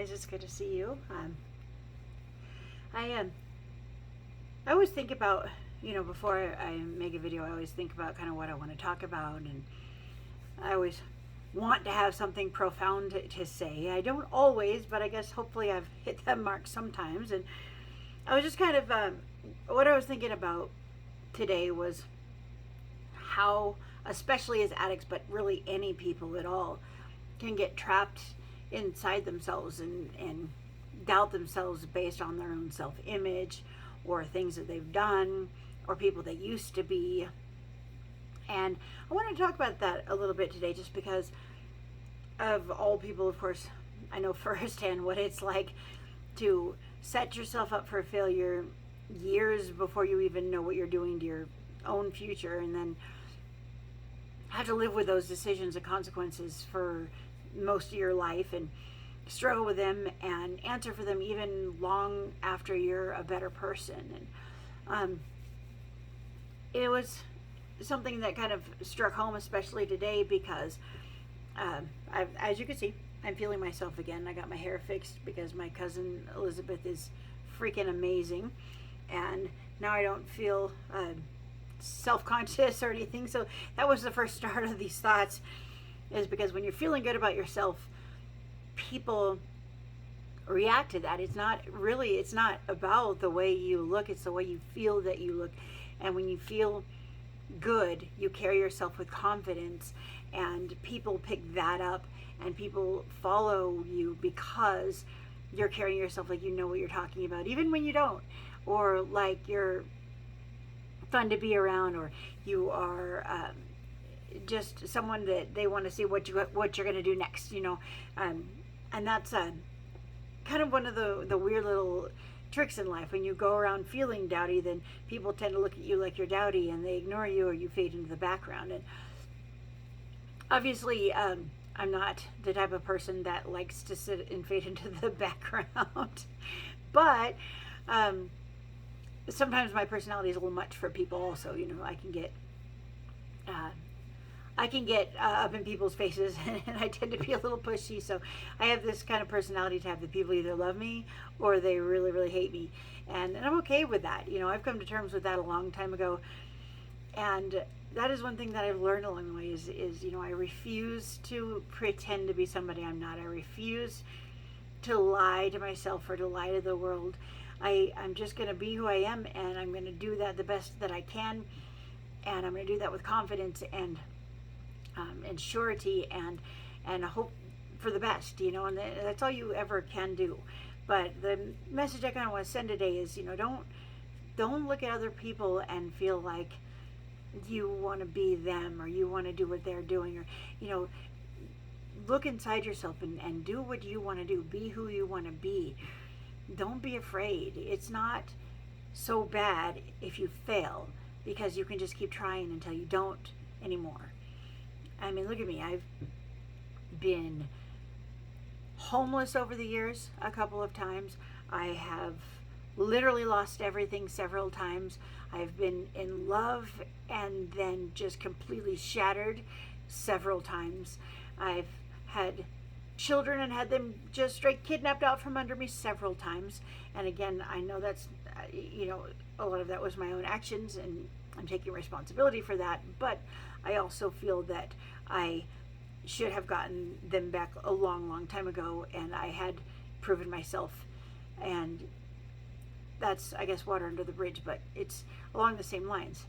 guys. It's good to see you. I always think about, before I make a video, I always think about kind of what I want to talk about, and I always want to have something profound to say. I don't always, but I guess hopefully I've hit that mark sometimes. And I was just kind of, what I was thinking about today was how, especially as addicts, but really any people at all, can get trapped inside themselves and doubt themselves based on their own self-image or things that they've done or people they used to be. And I want to talk about that a little bit today, just because of all people, of course, I know firsthand what it's like to set yourself up for failure years before you even know what you're doing to your own future, and then have to live with those decisions and consequences for most of your life, and struggle with them and answer for them even long after you're a better person. And it was something that kind of struck home, especially today, because as you can see, I'm feeling myself again. I got my hair fixed because my cousin Elizabeth is freaking amazing, and now I don't feel self-conscious or anything. So that was the first start of these thoughts, is because when you're feeling good about yourself, people react to that. It's not about the way you look, it's the way you feel that you look. And when you feel good, you carry yourself with confidence, and people pick that up, and people follow you because you're carrying yourself like you know what you're talking about, even when you don't, or like you're fun to be around, or you are just someone that they want to see what you're going to do next, and that's kind of one of the weird little tricks in life. When you go around feeling doubty, then people tend to look at you like you're doubty, and they ignore you, or you fade into the background. And obviously, I'm not the type of person that likes to sit and fade into the background, but sometimes my personality is a little much for people also. I can get up in people's faces, and I tend to be a little pushy. So I have this kind of personality to have the people either love me or they really, really hate me. And I'm okay with that. I've come to terms with that a long time ago. And that is one thing that I've learned along the way is I refuse to pretend to be somebody I'm not. I refuse to lie to myself or to lie to the world. I'm just going to be who I am, and I'm going to do that the best that I can. And I'm going to do that with confidence and surety, and hope for the best, and that's all you ever can do. But the message I kind of want to send today is, don't look at other people and feel like you want to be them, or you want to do what they're doing, or look inside yourself and do what you want to do. Be who you want to be. Don't be afraid. It's not so bad if you fail, because you can just keep trying until you don't anymore. I mean, look at me. I've been homeless over the years a couple of times. I have literally lost everything several times. I've been in love and then just completely shattered several times. I've had children and had them just straight kidnapped out from under me several times. And again, I know that's, a lot of that was my own actions, and I'm taking responsibility for that. But I also feel that I should have gotten them back a long, long time ago, and I had proven myself. And that's, I guess, water under the bridge, but it's along the same lines.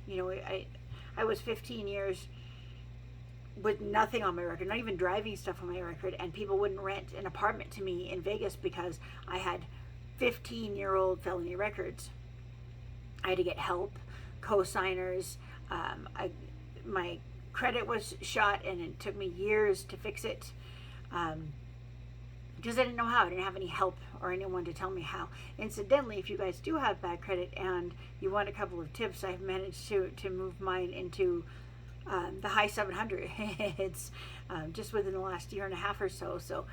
I was 15 years with nothing on my record, not even driving stuff on my record, and people wouldn't rent an apartment to me in Vegas because I had 15-year-old felony records. I had to get help, co-signers. My credit was shot, and it took me years to fix it, because I didn't know how. I didn't have any help or anyone to tell me how. Incidentally, if you guys do have bad credit and you want a couple of tips, I've managed to move mine into the high 700. It's just within the last year and a half or so. So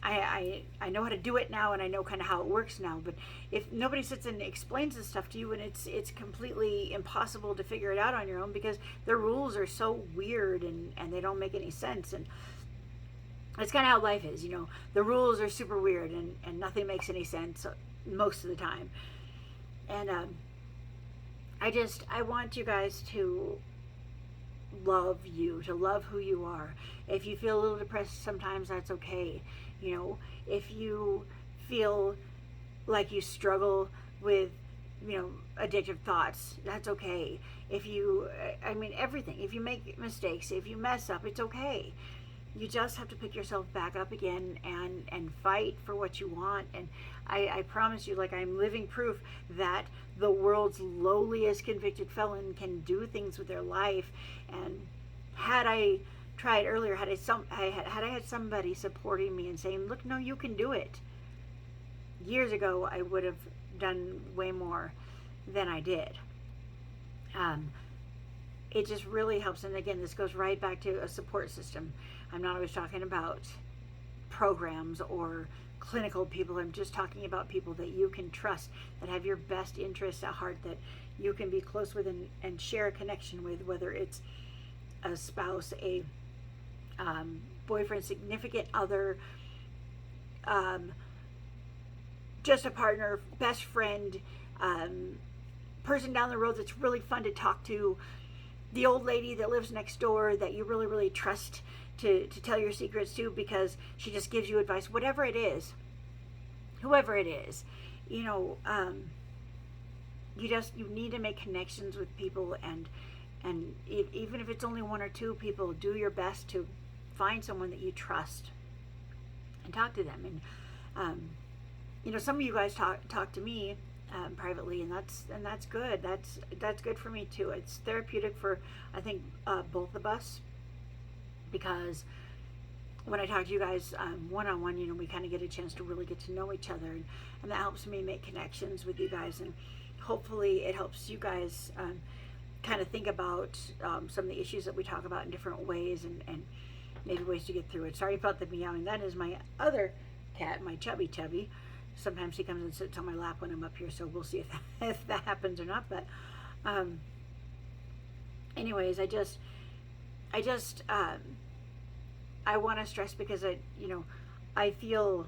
I know how to do it now, and I know kind of how it works now. But if nobody sits and explains this stuff to you, and it's completely impossible to figure it out on your own, because the rules are so weird and they don't make any sense. And That's kind of how life is. The rules are super weird, and nothing makes any sense most of the time. And I want you guys to love you, to love who you are. If you feel a little depressed sometimes, that's okay. If you feel like you struggle with, addictive thoughts, that's okay. If you, everything. If you make mistakes, if you mess up, it's okay. You just have to pick yourself back up again and fight for what you want. And I promise you, like, I'm living proof that the world's lowliest convicted felon can do things with their life. And had I tried earlier, had I had somebody supporting me and saying, look, no, you can do it, years ago, I would have done way more than I did. It just really helps. And again, this goes right back to a support system. I'm not always talking about programs or clinical people. I'm just talking about people that you can trust, that have your best interests at heart, that you can be close with and share a connection with, whether it's a spouse, a boyfriend, significant other, just a partner, best friend, person down the road that's really fun to talk to, the old lady that lives next door that you really, really trust to tell your secrets to because she just gives you advice, whatever it is, whoever it is, you need to make connections with people, and even if it's only one or two people, do your best to find someone that you trust and talk to them. And some of you guys talk to me privately, and that's good. That's good for me too. It's therapeutic for, I think, both of us, because when I talk to you guys one-on-one, we kind of get a chance to really get to know each other, and that helps me make connections with you guys, and hopefully it helps you guys kind of think about some of the issues that we talk about in different ways, and maybe ways to get through it. Sorry about the meowing. That is my other cat, my chubby. Sometimes he comes and sits on my lap when I'm up here, so we'll see if that happens or not. But anyways, I want to stress, because I feel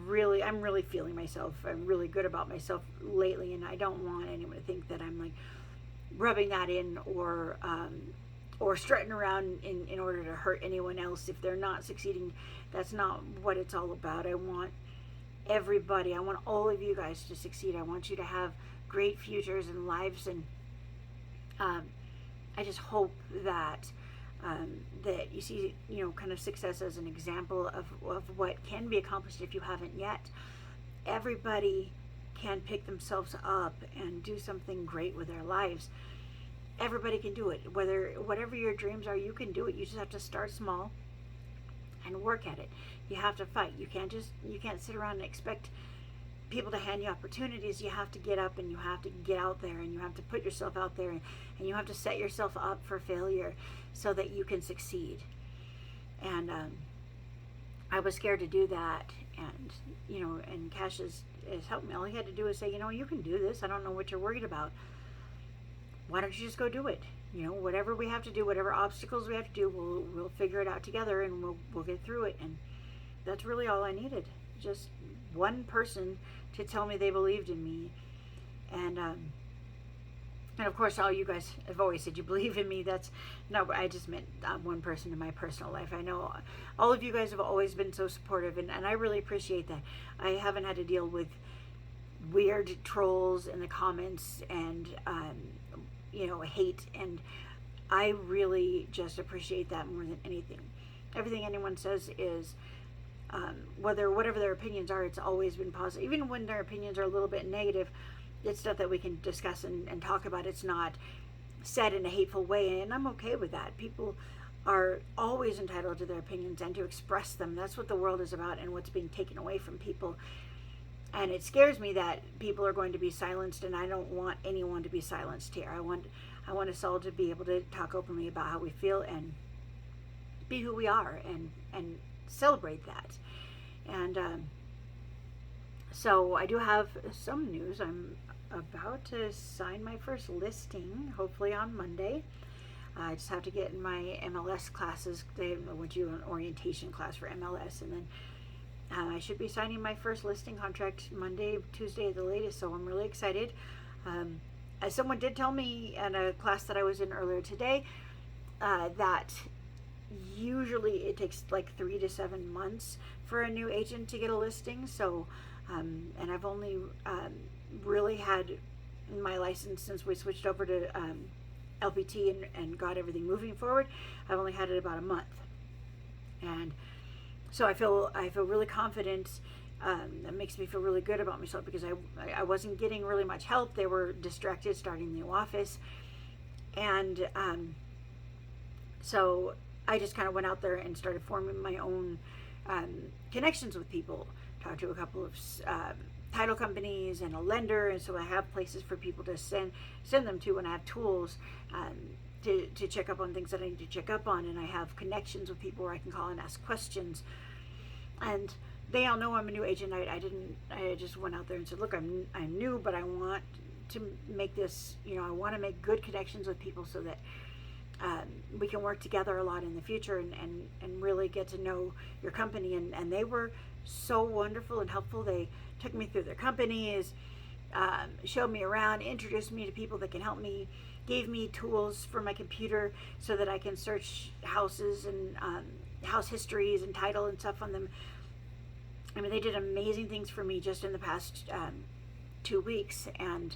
I'm really feeling myself. I'm really good about myself lately, and I don't want anyone to think that I'm like rubbing that in or strutting around in order to hurt anyone else if they're not succeeding. That's not what it's all about. I want all of you guys to succeed. I want you to have great futures and lives, and I just hope that that you see, kind of success as an example of what can be accomplished if you haven't yet. Everybody can pick themselves up and do something great with their lives. Everybody can do it. Whatever your dreams are, you can do it. You just have to start small and work at it. You have to fight. You can't sit around and expect people to hand you opportunities. You have to get up, and you have to get out there, and you have to put yourself out there, and you have to set yourself up for failure so that you can succeed. And I was scared to do that, and and Cash has helped me. All he had to do is say, you can do this. I don't know what you're worried about. Why don't you just go do it? Whatever we have to do, whatever obstacles we have to do, we'll figure it out together, and we'll get through it. And that's really all I needed. Just one person to tell me they believed in me. And of course, all you guys have always said you believe in me. I just meant one person in my personal life. I know all of you guys have always been so supportive, and I really appreciate that. I haven't had to deal with weird trolls in the comments and hate, and I really just appreciate that more than anything. Everything anyone says is whatever their opinions are, it's always been positive. Even when their opinions are a little bit negative, it's stuff that we can discuss and talk about. It's not said in a hateful way, and I'm okay with that. People are always entitled to their opinions and to express them. That's what the world is about, and what's being taken away from people. And it scares me that people are going to be silenced, and I don't want anyone to be silenced here. I want us all to be able to talk openly about how we feel and be who we are, and celebrate that. And so I do have some news. I'm about to sign my first listing, hopefully on Monday. I just have to get in my MLS classes. They went to an orientation class for MLS, and then I should be signing my first listing contract Monday, Tuesday at the latest. So I'm really excited. As someone did tell me in a class that I was in earlier today, that usually it takes like 3 to 7 months for a new agent to get a listing. So, and I've only really had my license since we switched over to LPT and got everything moving forward. I've only had it about a month, and so I feel really confident. That makes me feel really good about myself because I wasn't getting really much help. They were distracted starting the new office, and so I just kind of went out there and started forming my own connections with people. Talked to a couple of title companies and a lender, and so I have places for people to send them to, and I have tools to check up on things that I need to check up on, and I have connections with people where I can call and ask questions, and they all know I'm a new agent. I just went out there and said, look, I'm new, but I want to make this, I want to make good connections with people so that we can work together a lot in the future and really get to know your company. And they were so wonderful and helpful. They took me through their companies, showed me around, introduced me to people that can help me, gave me tools for my computer so that I can search houses and house histories and title and stuff on them. I mean, they did amazing things for me just in the past 2 weeks, and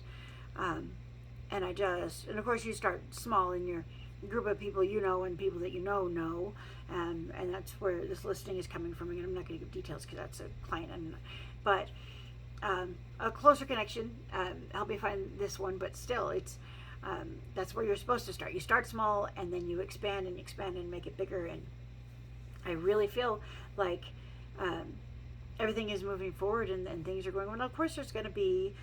and of course you start small in your group of people and people that know, and that's where this listing is coming from. And I'm not going to give details because that's a client, but a closer connection helped me find this one. But still, it's that's where you're supposed to start. You start small, and then you expand and make it bigger. And I really feel like everything is moving forward, and things are going well. Of course, there's going to be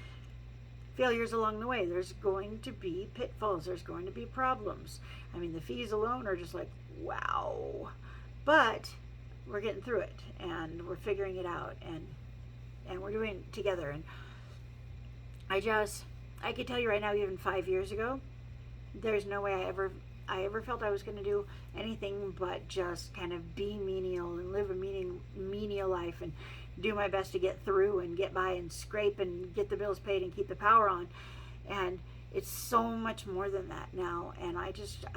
failures along the way. There's going to be pitfalls. There's going to be problems. I mean, the fees alone are just like, wow. But we're getting through it, and we're figuring it out, and we're doing it together. And I can tell you right now, even 5 years ago, there's no way I ever felt I was going to do anything but just kind of be menial and live a menial life and do my best to get through and get by and scrape and get the bills paid and keep the power on. And it's so much more than that now. And I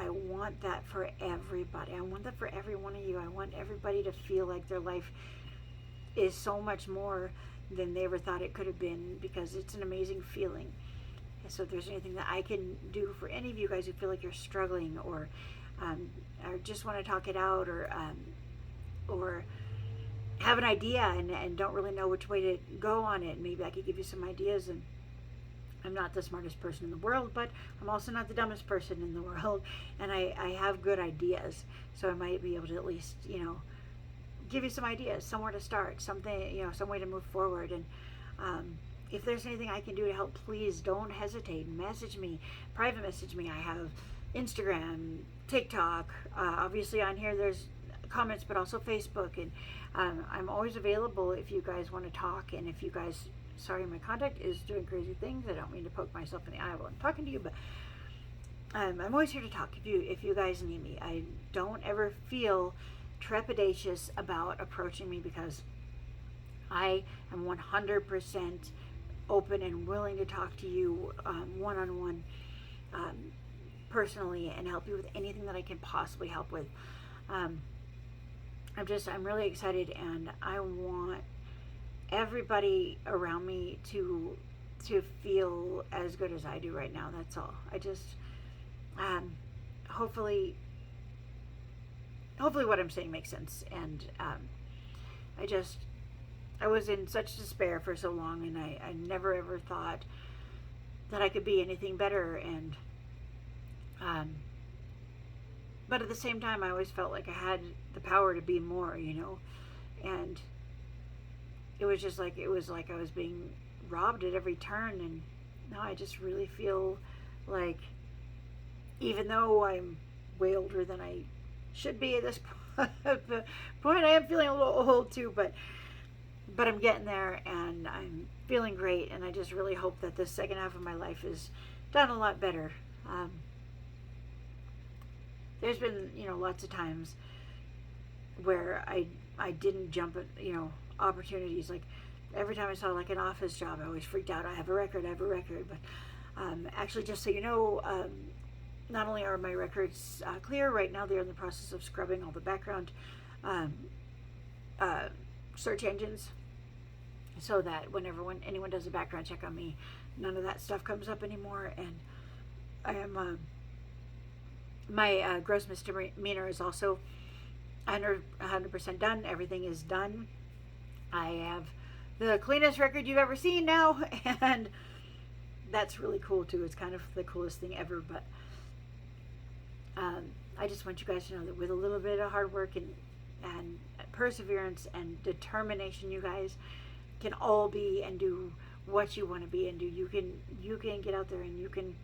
want that for everybody. I want that for every one of you. I want everybody to feel like their life is so much more than they ever thought it could have been, because it's an amazing feeling. So if there's anything that I can do for any of you guys who feel like you're struggling, or just want to talk it out, or have an idea and don't really know which way to go on it, maybe I could give you some ideas. And I'm not the smartest person in the world, but I'm also not the dumbest person in the world, and I have good ideas, so I might be able to at least give you some ideas, somewhere to start, something, some way to move forward. And if there's anything I can do to help, please don't hesitate. Message me, private message me. I have Instagram, TikTok, obviously on here there's comments, but also Facebook, and I'm always available if you guys want to talk. And if you guys, sorry, my contact is doing crazy things. I don't mean to poke myself in the eye while I'm talking to you, but I'm always here to talk if you guys need me. I don't ever feel trepidatious about approaching me, because I am 100% open and willing to talk to you one-on-one, personally, and help you with anything that I can possibly help with. I'm really excited, and I want everybody around me to feel as good as I do right now. That's all. I just hopefully what I'm saying makes sense. And I was in such despair for so long, and I never ever thought that I could be anything better. And but at the same time, I always felt like I had the power to be more, and it was like I was being robbed at every turn. And now I just really feel like, even though I'm way older than I should be at this point, I am feeling a little old too, but I'm getting there, and I'm feeling great. And I just really hope that this second half of my life is done a lot better. there's been, lots of times where I didn't jump at, opportunities. Like every time I saw like an office job, I always freaked out. I have a record. But actually, just so you know, not only are my records clear right now, they're in the process of scrubbing all the background um, uh, search engines, so that whenever anyone does a background check on me, none of that stuff comes up anymore. And I am my gross misdemeanor is also 100% done. Everything is done. I have the cleanest record you've ever seen now, and that's really cool too. It's kind of the coolest thing ever. But I just want you guys to know that with a little bit of hard work and perseverance and determination, you guys can all be and do what you want to be and do. You can get out there and you can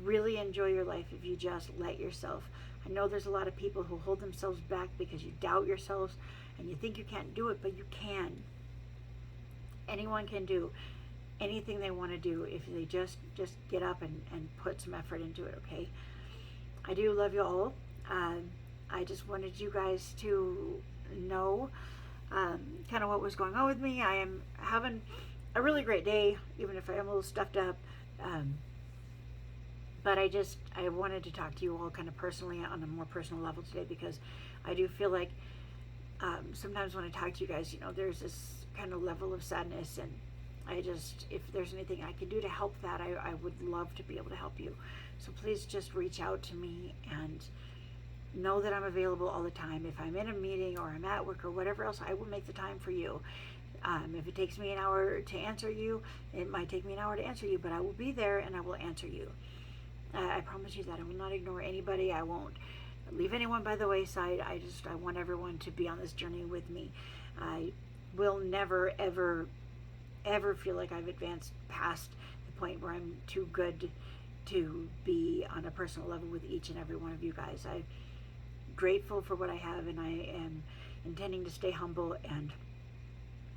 really enjoy your life if you just let yourself. I know there's a lot of people who hold themselves back because you doubt yourselves and you think you can't do it, but you can. Anyone can do anything they want to do if they just get up and put some effort into it, okay? I do love you all. I just wanted you guys to know kind of what was going on with me. I am having a really great day, even if I am a little stuffed up. But I wanted to talk to you all kind of personally on a more personal level today, because I do feel like sometimes when I talk to you guys, there's this kind of level of sadness, and if there's anything I can do to help that, I would love to be able to help you. So please just reach out to me and know that I'm available all the time. If I'm in a meeting or I'm at work or whatever else, I will make the time for you. If it takes me an hour to answer you, it might take me an hour to answer you, but I will be there and I will answer you. I promise you that. I will not ignore anybody. I won't leave anyone by the wayside. I want everyone to be on this journey with me. I will never, ever, ever feel like I've advanced past the point where I'm too good to be on a personal level with each and every one of you guys. I'm grateful for what I have, and I am intending to stay humble. And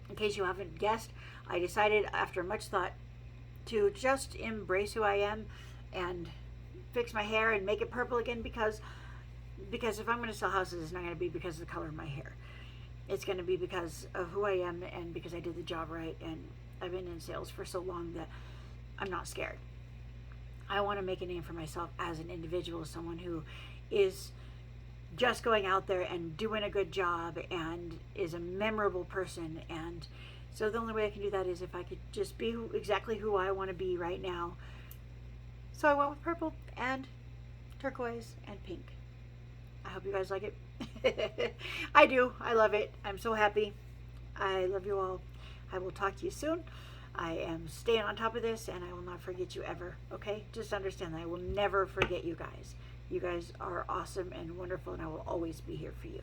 in case you haven't guessed, I decided after much thought to just embrace who I am and fix my hair and make it purple again, because if I'm going to sell houses, it's not going to be because of the color of my hair. It's going to be because of who I am and because I did the job right, and I've been in sales for so long that I'm not scared. I want to make a name for myself as an individual, someone who is just going out there and doing a good job and is a memorable person. And so the only way I can do that is if I could just be exactly who I want to be right now. So I went with purple and turquoise and pink. I hope you guys like it. I do. I love it. I'm so happy. I love you all. I will talk to you soon. I am staying on top of this, and I will not forget you ever, okay? Just understand that I will never forget you guys. You guys are awesome and wonderful, and I will always be here for you.